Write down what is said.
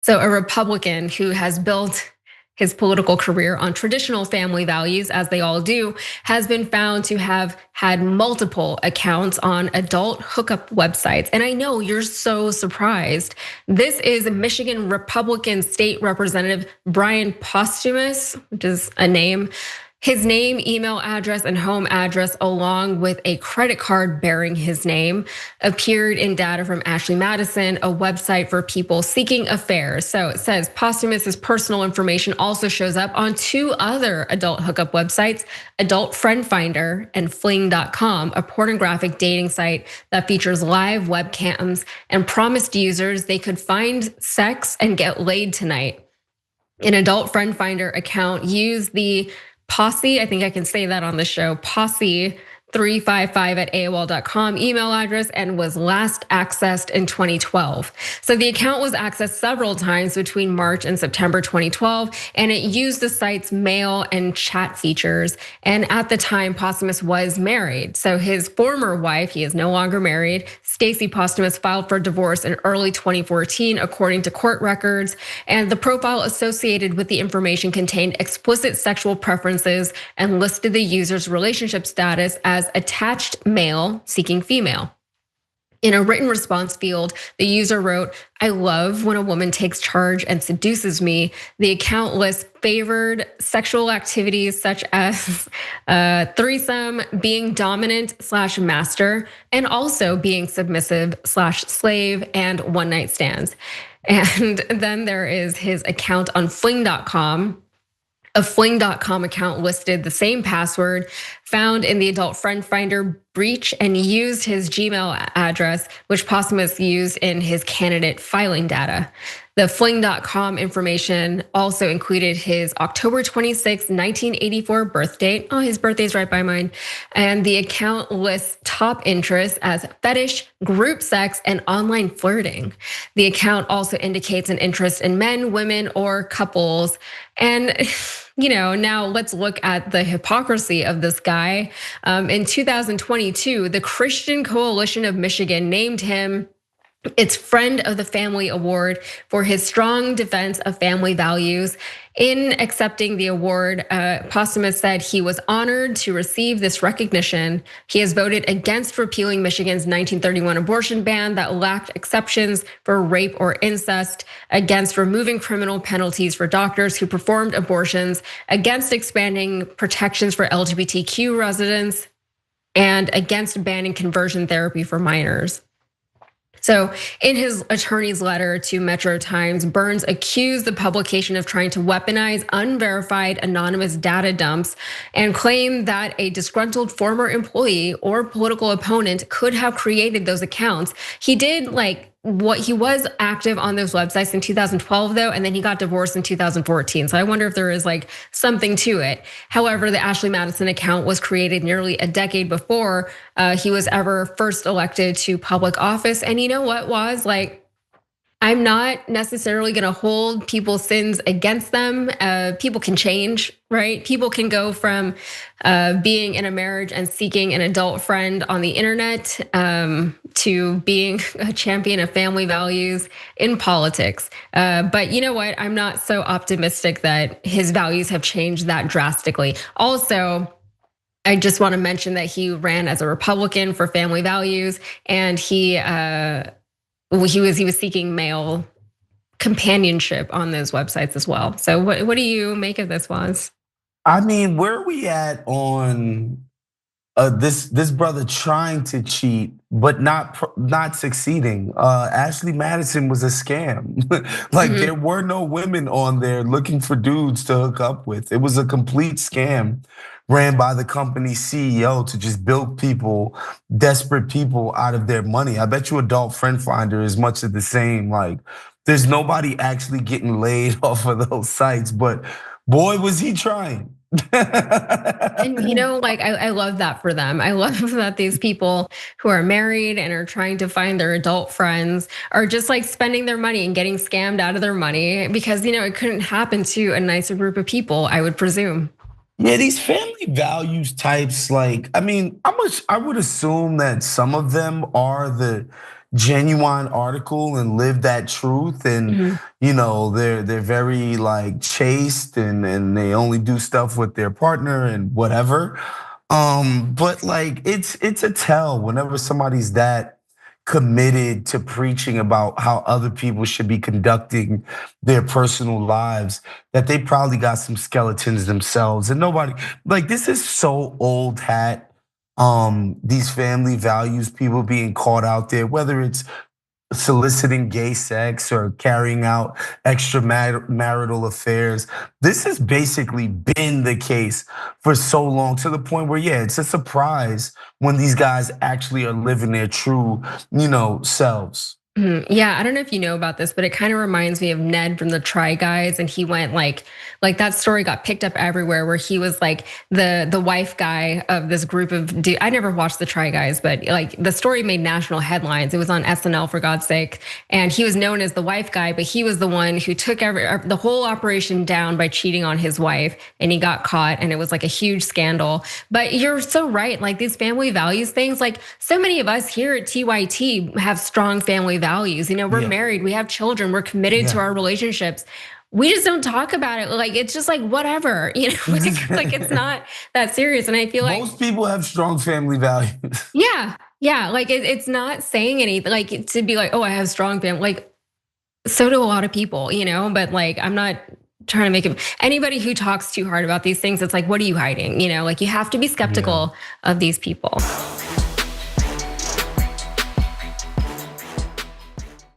So a Republican who has built his political career on traditional family values, as they all do, has been found to have had multiple accounts on adult hookup websites. And I know you're so surprised. This is Michigan Republican State Representative Brian Posthumus, which is a name. His name, email address, and home address, along with a credit card bearing his name, appeared in data from Ashley Madison, a website for people seeking affairs. So it says Posthumus's personal information also shows up on two other adult hookup websites, Adult Friend Finder and Fling.com, a pornographic dating site that features live webcams and promised users they could find sex and get laid tonight. An Adult Friend Finder account used the Posse, I think I can say that on the show, Posse 355 at AOL.com email address and was last accessed in 2012. So the account was accessed several times between March and September 2012, and it used the site's mail and chat features. And at the time, Posthumus was married. So his former wife, he is no longer married, Stacey Posthumus, filed for divorce in early 2014, according to court records. And the profile associated with the information contained explicit sexual preferences and listed the user's relationship status as attached male seeking female. In a written response field, the user wrote, "I love when a woman takes charge and seduces me." The account lists favored sexual activities such as threesome, being dominant/master, and also being submissive/slave, and one night stands. And then there is his account on Fling.com. A Fling.com account listed the same password found in the Adult Friend Finder breach and used his Gmail address, which Posthumus used in his candidate filing data. The Fling.com information also included his October 26, 1984 birth date. Oh, his birthday's right by mine. And the account lists top interests as fetish, group sex, and online flirting. The account also indicates an interest in men, women, or couples. And now let's look at the hypocrisy of this guy. In 2022, the Christian Coalition of Michigan named him its Friend of the Family Award for his strong defense of family values. In accepting the award, Posthumus said he was honored to receive this recognition. He has voted against repealing Michigan's 1931 abortion ban that lacked exceptions for rape or incest, against removing criminal penalties for doctors who performed abortions, against expanding protections for LGBTQ residents, and against banning conversion therapy for minors. So in his attorney's letter to Metro Times, Burns accused the publication of trying to weaponize unverified anonymous data dumps and claimed that a disgruntled former employee or political opponent could have created those accounts. He did he was active on those websites in 2012 though, and then he got divorced in 2014. So I wonder if there is something to it. However, the Ashley Madison account was created nearly a decade before he was ever first elected to public office. And you know what was I'm not necessarily gonna hold people's sins against them. People can change, right? People can go from being in a marriage and seeking an adult friend on the internet to being a champion of family values in politics. But you know what? I'm not so optimistic that his values have changed that drastically. Also, I just want to mention that he ran as a Republican for family values, and he was seeking male companionship on those websites as well. So what do you make of this, Waz? I mean, where are we at on this brother trying to cheat but not succeeding? Ashley Madison was a scam. There were no women on there looking for dudes to hook up with. It was a complete scam ran by the company's CEO to just bilk people, desperate people, out of their money. I bet you Adult Friend Finder is much of the same. There's nobody actually getting laid off of those sites, but boy, was he trying. And I love that for them. I love that these people who are married and are trying to find their adult friends are just spending their money and getting scammed out of their money because it couldn't happen to a nicer group of people, I would presume. Yeah, these family values types, I would assume that some of them are the genuine article and live that truth, and Mhm. they're very like chaste, and they only do stuff with their partner and whatever. But like it's a tell whenever somebody's that committed to preaching about how other people should be conducting their personal lives, that they probably got some skeletons themselves. And nobody, like, this is so old hat. These family values, people being caught out there, whether it's soliciting gay sex or carrying out extramarital affairs. This has basically been the case for so long, to the point where, yeah, it's a surprise when these guys actually are living their true, selves. Yeah, I don't know if you know about this, but it kind of reminds me of Ned from the Try Guys, and he went like that story got picked up everywhere, where he was like the wife guy of this group of I never watched the Try Guys, but like the story made national headlines. It was on SNL, for God's sake, and he was known as the wife guy, but he was the one who took the whole operation down by cheating on his wife, and he got caught, and it was like a huge scandal. But you're so right, like these family values things, like so many of us here at TYT have strong family values. We're Yeah, married, we have children, we're committed to yeah. our relationships. We just don't talk about it. Like it's just like whatever, like it's not that serious. And I feel like, Most people have strong family values. yeah, like it's not saying anything, like to be like, oh, I have strong family. Like so do a lot of people, but like I'm not trying to make it anybody who talks too hard about these things. It's like, what are you hiding? Like you have to be Yeah. skeptical of these people.